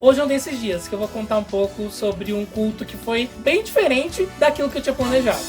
Hoje é um desses dias que eu vou contar um pouco sobre um culto que foi bem diferente daquilo que eu tinha planejado.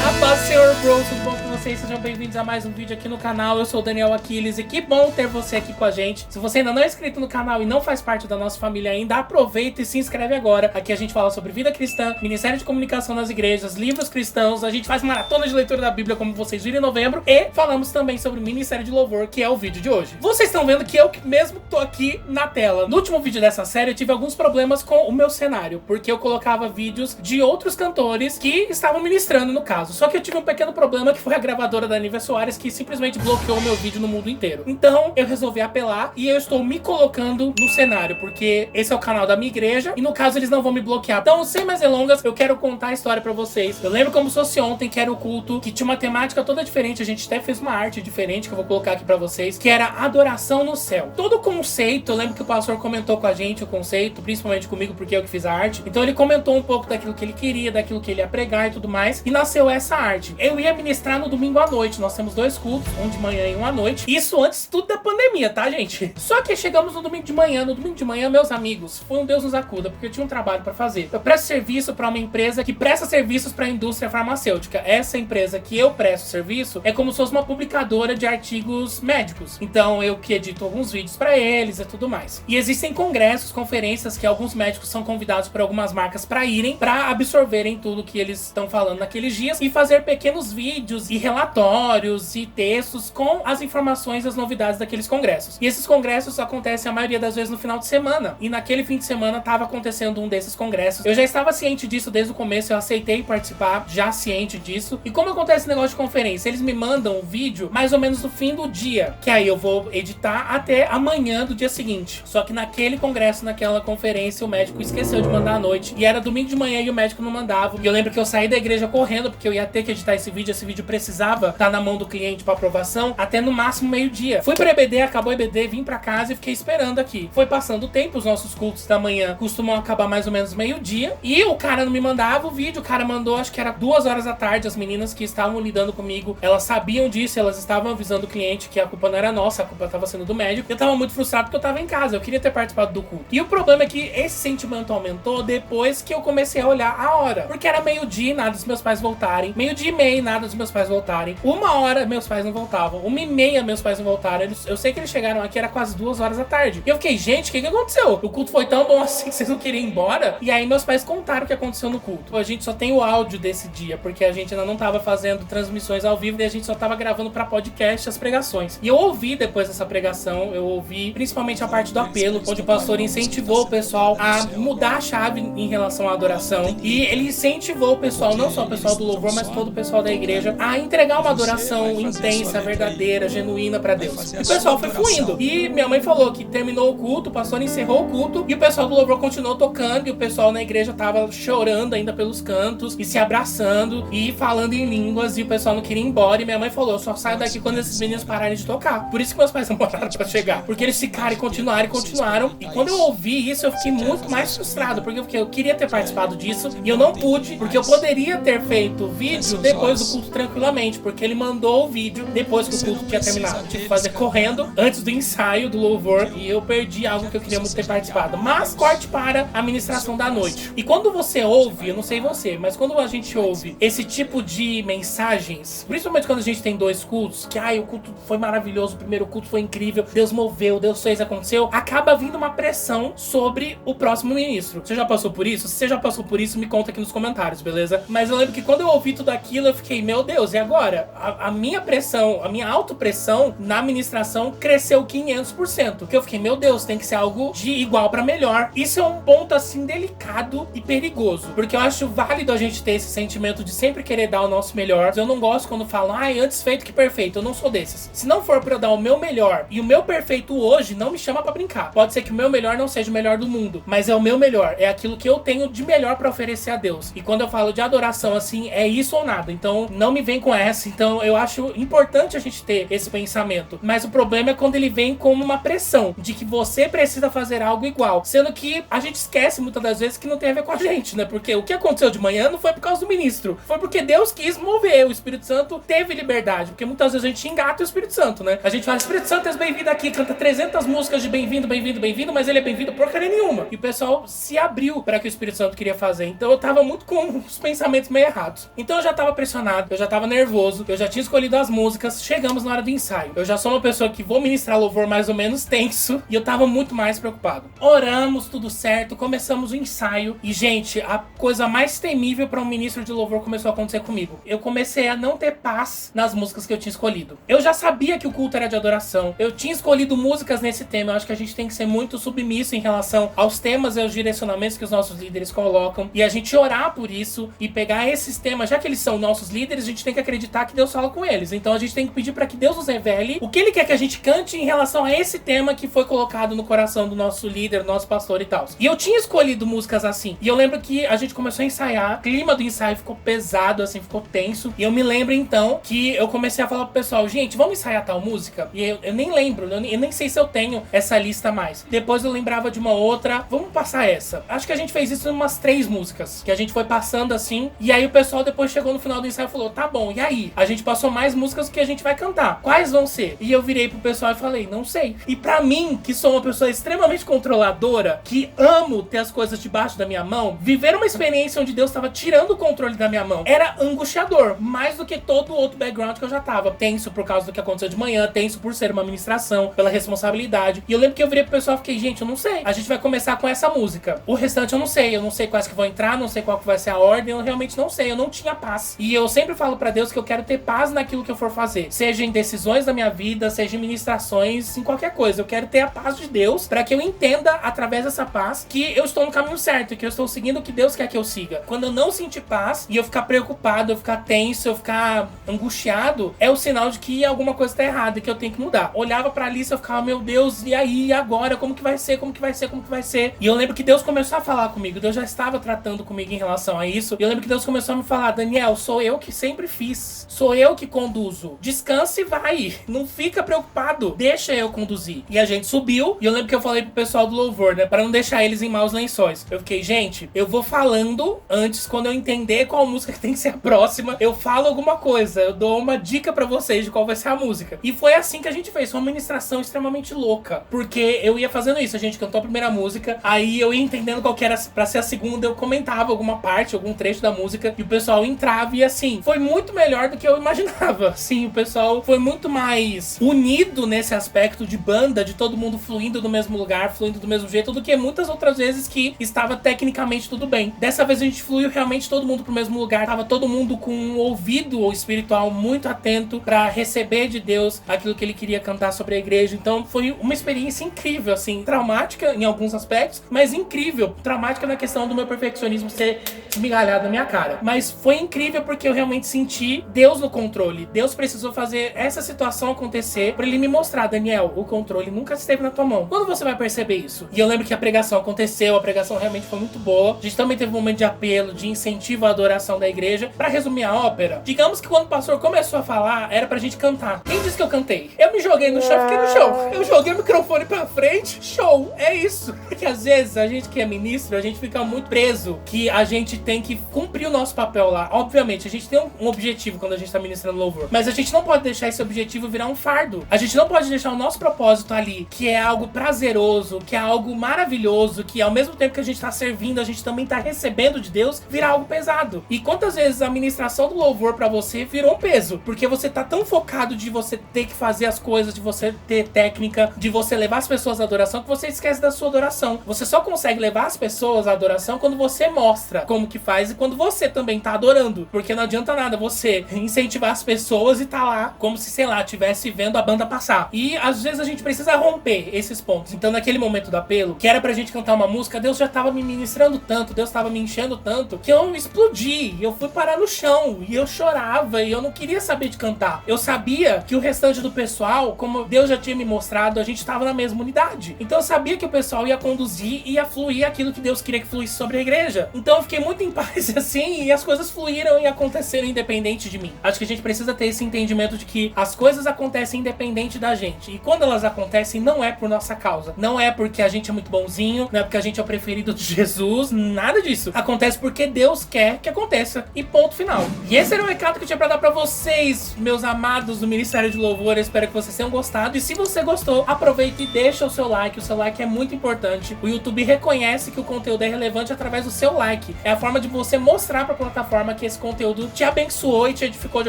A paz, Senhor Bro, tudo bom com vocês? Sejam bem-vindos a mais um vídeo aqui no canal. Eu sou o Daniel Aquiles e que bom ter você aqui com a gente. Se você ainda não é inscrito no canal e não faz parte da nossa família ainda, aproveita e se inscreve agora. Aqui a gente fala sobre vida cristã, Ministério de Comunicação nas igrejas, livros cristãos, a gente faz maratona de leitura da Bíblia, como vocês viram em novembro, e falamos também sobre o Ministério de Louvor, que é o vídeo de hoje. Vocês estão vendo que eu mesmo tô aqui na tela. No último vídeo dessa série eu tive alguns problemas com o meu cenário, porque eu colocava vídeos de outros cantores que estavam ministrando no caso. Só que eu tive um pequeno problema, que foi a gravadora da Nívia Soares, que simplesmente bloqueou meu vídeo no mundo inteiro. Então eu resolvi apelar e eu estou me colocando no cenário, porque esse é o canal da minha igreja e no caso eles não vão me bloquear. Então, sem mais delongas, eu quero contar a história pra vocês. Eu lembro como se fosse ontem, que era o culto, que tinha uma temática toda diferente. A gente até fez uma arte diferente que eu vou colocar aqui pra vocês, que era adoração no céu. Todo o conceito, eu lembro que o pastor comentou com a gente o conceito, principalmente comigo, porque eu que fiz a arte. Então ele comentou um pouco daquilo que ele queria, daquilo que ele ia pregar e tudo mais, e nasceu essa arte. Eu ia ministrar no domingo à noite. Nós temos dois cultos, um de manhã e um à noite. Isso antes tudo da pandemia, tá, gente? Só que chegamos no domingo de manhã. No domingo de manhã, meus amigos, foi um Deus nos acuda, porque eu tinha um trabalho pra fazer. Eu presto serviço pra uma empresa que presta serviços pra indústria farmacêutica. Essa empresa que eu presto serviço é como se fosse uma publicadora de artigos médicos. Então eu que edito alguns vídeos pra eles e tudo mais. E existem congressos, conferências que alguns médicos são convidados por algumas marcas pra irem, pra absorverem tudo que eles estão falando naqueles dias e fazer pequenos vídeos e relatórios e textos com as informações e as novidades daqueles congressos. E esses congressos acontecem a maioria das vezes no final de semana. E naquele fim de semana estava acontecendo um desses congressos. Eu já estava ciente disso desde o começo, eu aceitei participar, já ciente disso. E como acontece esse negócio de conferência? Eles me mandam um vídeo mais ou menos no fim do dia, que aí eu vou editar até amanhã do dia seguinte. Só que naquele congresso, naquela conferência, o médico esqueceu de mandar à noite. E era domingo de manhã e o médico não mandava. E eu lembro que eu saí da igreja correndo, porque eu ia ter que editar esse vídeo precisava estar na mão do cliente para aprovação até no máximo meio-dia. Fui para EBD, acabou EBD, vim para casa e fiquei esperando aqui. Foi passando o tempo, os nossos cultos da manhã costumam acabar mais ou menos meio-dia e o cara não me mandava o vídeo. O cara mandou, acho que era 2 horas da tarde. As meninas que estavam lidando comigo, elas sabiam disso, elas estavam avisando o cliente que a culpa não era nossa, a culpa estava sendo do médico. Eu tava muito frustrado porque eu tava em casa, eu queria ter participado do culto. E o problema é que esse sentimento aumentou depois que eu comecei a olhar a hora, porque era meio-dia e nada dos meus pais voltarem, meio-dia e meia e nada dos meus pais voltarem. 1h meus pais não voltavam. 1h30 meus pais não voltaram. Eu sei que eles chegaram aqui, era quase 2 horas da tarde. E eu fiquei, gente, o que aconteceu? O culto foi tão bom assim que vocês não queriam ir embora? E aí meus pais contaram o que aconteceu no culto. A gente só tem o áudio desse dia, porque a gente ainda não tava fazendo transmissões ao vivo e a gente só tava gravando pra podcast as pregações. E eu ouvi depois dessa pregação, eu ouvi principalmente a parte do apelo, onde o pastor incentivou o pessoal a mudar a chave em relação à adoração. E ele incentivou o pessoal, não só o pessoal do louvor, mas todo o pessoal da igreja, a entregar uma adoração intensa, verdadeira, genuína pra Deus. E o pessoal foi fluindo. E minha mãe falou que terminou o culto, o pastor encerrou o culto e o pessoal do louvor continuou tocando e o pessoal na igreja tava chorando ainda pelos cantos e se abraçando e falando em línguas e o pessoal não queria ir embora. E minha mãe falou, eu só saio daqui quando esses meninos pararem de tocar. Por isso que meus pais demoraram pra chegar. Porque eles ficaram e continuaram. E quando eu ouvi isso, eu fiquei muito mais frustrado, porque eu queria ter participado disso e eu não pude, porque eu poderia ter feito o vídeo depois do culto tranquilamente, porque ele mandou o vídeo depois que o culto tinha terminado. Tive que fazer correndo antes do ensaio do louvor e eu perdi algo que eu queria muito ter participado. Mas corte para a ministração da noite. E quando você ouve, eu não sei você, mas quando a gente ouve esse tipo de mensagens, principalmente quando a gente tem 2 cultos, que o culto foi maravilhoso, o primeiro culto foi incrível, Deus moveu, Deus fez, aconteceu, acaba vindo uma pressão sobre o próximo ministro. Você já passou por isso? Se você já passou por isso, me conta aqui nos comentários, beleza? Mas eu lembro que quando eu ouvi tudo aquilo, eu fiquei, meu Deus, e agora? A minha pressão, a minha autopressão na administração cresceu 500%. Porque eu fiquei, meu Deus, tem que ser algo de igual pra melhor. Isso é um ponto, assim, delicado e perigoso. Porque eu acho válido a gente ter esse sentimento de sempre querer dar o nosso melhor. Eu não gosto quando falam, antes feito que perfeito. Eu não sou desses. Se não for pra eu dar o meu melhor e o meu perfeito hoje, não me chama pra brincar. Pode ser que o meu melhor não seja o melhor do mundo, mas é o meu melhor. É aquilo que eu tenho de melhor pra oferecer a Deus. E quando eu falo de adoração, assim, é isso ou nada. Então, não me vem com essa. Então eu acho importante a gente ter esse pensamento. Mas o problema é quando ele vem como uma pressão de que você precisa fazer algo igual. Sendo que a gente esquece muitas das vezes que não tem a ver com a gente, né? Porque o que aconteceu de manhã não foi por causa do ministro. Foi porque Deus quis mover. O Espírito Santo teve liberdade. Porque muitas vezes a gente engata o Espírito Santo, né? A gente fala, Espírito Santo, és bem-vindo aqui. Canta 300 músicas de bem-vindo, bem-vindo, bem-vindo. Mas ele é bem-vindo porcaria nenhuma. E o pessoal se abriu para que o Espírito Santo queria fazer. Então eu tava muito com os pensamentos meio errados. Então eu já tava pressionado. Eu já tava nervoso. Eu já tinha escolhido as músicas. Chegamos na hora do ensaio. Eu já sou uma pessoa que vou ministrar louvor mais ou menos tenso. E eu tava muito mais preocupado. Oramos, tudo certo. Começamos o ensaio. E, gente, a coisa mais temível para um ministro de louvor começou a acontecer comigo. Eu comecei a não ter paz nas músicas que eu tinha escolhido. Eu já sabia que o culto era de adoração. Eu tinha escolhido músicas nesse tema. Eu acho que a gente tem que ser muito submisso em relação aos temas e aos direcionamentos que os nossos líderes colocam. E a gente orar por isso e pegar esses temas, já que eles são nossos líderes, a gente tem que acreditar que Deus fala com eles. Então a gente tem que pedir para que Deus nos revele o que Ele quer que a gente cante em relação a esse tema que foi colocado no coração do nosso líder, do nosso pastor e tal. E eu tinha escolhido músicas assim. E eu lembro que a gente começou a ensaiar, o clima do ensaio ficou pesado, assim, ficou tenso. E eu me lembro então que eu comecei a falar pro pessoal, gente, vamos ensaiar tal música? E eu nem lembro, eu nem sei se eu tenho essa lista mais. Depois eu lembrava de uma outra, vamos passar essa. Acho que a gente fez isso em umas 3 músicas, que a gente foi passando assim. E aí o pessoal depois chegou no final do ensaio e falou, tá bom, e aí? A gente passou mais músicas que a gente vai cantar. Quais vão ser? E eu virei pro pessoal e falei, não sei. E pra mim, que sou uma pessoa extremamente controladora, que amo ter as coisas debaixo da minha mão, viver uma experiência onde Deus estava tirando o controle da minha mão era angustiador, mais do que todo o outro background que eu já tava. Tenso por causa do que aconteceu de manhã, tenso por ser uma ministração, pela responsabilidade. E eu lembro que eu virei pro pessoal e fiquei, gente, eu não sei. A gente vai começar com essa música. O restante eu não sei quais que vão entrar, não sei qual que vai ser a ordem, eu realmente não sei, eu não tinha paz. E eu sempre falo pra Deus que eu quero ter paz naquilo que eu for fazer, seja em decisões da minha vida, seja em ministrações, em qualquer coisa. Eu quero ter a paz de Deus pra que eu entenda, através dessa paz, que eu estou no caminho certo e que eu estou seguindo o que Deus quer que eu siga. Quando eu não sentir paz e eu ficar preocupado, eu ficar tenso, eu ficar angustiado, é o sinal de que alguma coisa tá errada e que eu tenho que mudar. Olhava pra lista, eu ficava, meu Deus, e aí, e agora? Como que vai ser? Como que vai ser? Como que vai ser? E eu lembro que Deus começou a falar comigo, Deus já estava tratando comigo em relação a isso. E eu lembro que Deus começou a me falar, Daniel, sou eu que sempre fiz, sou eu que conduzo. Descansa e vai, não fica preocupado, deixa eu conduzir. E a gente subiu, e eu lembro que eu falei pro pessoal do louvor, né, pra não deixar eles em maus lençóis. Eu fiquei, gente, eu vou falando antes, quando eu entender qual música que tem que ser a próxima, eu falo alguma coisa, eu dou uma dica pra vocês de qual vai ser a música. E foi assim que a gente fez, foi uma ministração extremamente louca, porque eu ia fazendo isso, a gente cantou a primeira música, aí eu ia entendendo qual que era pra ser a segunda, eu comentava alguma parte, algum trecho da música, e o pessoal entrava, e assim, foi muito melhor do que eu imaginava. Sim, o pessoal foi muito mais unido nesse aspecto de banda, de todo mundo fluindo do mesmo lugar, fluindo do mesmo jeito, do que muitas outras vezes que estava tecnicamente tudo bem. Dessa vez a gente fluiu realmente todo mundo pro mesmo lugar, tava todo mundo com um ouvido espiritual muito atento pra receber de Deus aquilo que ele queria cantar sobre a igreja. Então foi uma experiência incrível, assim, traumática em alguns aspectos, mas incrível, traumática na questão do meu perfeccionismo ser esmigalhado na minha cara. Mas foi incrível porque eu realmente senti Deus no controle. Deus precisou fazer essa situação acontecer pra ele me mostrar, Daniel, o controle nunca esteve na tua mão. Quando você vai perceber isso? E eu lembro que a pregação aconteceu, a pregação realmente foi muito boa. A gente também teve um momento de apelo, de incentivo à adoração da igreja. Pra resumir a ópera, digamos que quando o pastor começou a falar, era pra gente cantar. Quem disse que eu cantei? Eu me joguei no chão, fiquei no chão. Eu joguei o microfone pra frente, show, é isso. Porque às vezes a gente que é ministro, a gente fica muito preso, que a gente tem que cumprir o nosso papel lá. Obviamente, a gente tem um objetivo quando a gente tá ministrando louvor, mas a gente não pode deixar esse objetivo virar um fardo. A gente não pode deixar o nosso propósito ali, que é algo prazeroso, que é algo maravilhoso, que ao mesmo tempo que a gente tá servindo, a gente também tá recebendo de Deus, virar algo pesado. E quantas vezes a ministração do louvor pra você virou um peso, porque você tá tão focado de você ter que fazer as coisas, de você ter técnica, de você levar as pessoas à adoração, que você esquece da sua adoração. Você só consegue levar as pessoas à adoração quando você mostra como que faz e quando você também tá adorando, porque não adianta nada você incentivar as pessoas e tá lá como se, sei lá, tivesse vendo a banda passar. E às vezes a gente precisa romper esses pontos. Então naquele momento do apelo, que era pra gente cantar uma música, Deus já tava me ministrando tanto, Deus tava me enchendo tanto, que eu explodi, eu fui parar no chão, e eu chorava, e eu não queria saber de cantar. Eu sabia que o restante do pessoal, como Deus já tinha me mostrado, a gente tava na mesma unidade. Então eu sabia que o pessoal ia conduzir e ia fluir aquilo que Deus queria que fluísse sobre a igreja. Então eu fiquei muito em paz assim, e as coisas fluíram e aconteceram independente independente de mim. Acho que a gente precisa ter esse entendimento de que as coisas acontecem independente da gente. E quando elas acontecem, não é por nossa causa. Não é porque a gente é muito bonzinho, não é porque a gente é o preferido de Jesus, nada disso. Acontece porque Deus quer que aconteça. E ponto final. E esse era o recado que eu tinha pra dar pra vocês, meus amados do Ministério de Louvor. Eu espero que vocês tenham gostado. E se você gostou, aproveita e deixa o seu like. O seu like é muito importante. O YouTube reconhece que o conteúdo é relevante através do seu like. É a forma de você mostrar pra plataforma que esse conteúdo te abençoou e te edificou de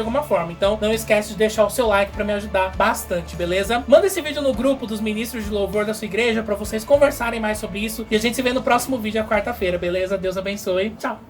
alguma forma. Então não esquece de deixar o seu like pra me ajudar bastante, beleza? Manda esse vídeo no grupo dos ministros de louvor da sua igreja pra vocês conversarem mais sobre isso. E a gente se vê no próximo vídeo, a quarta-feira, beleza? Deus abençoe. Tchau!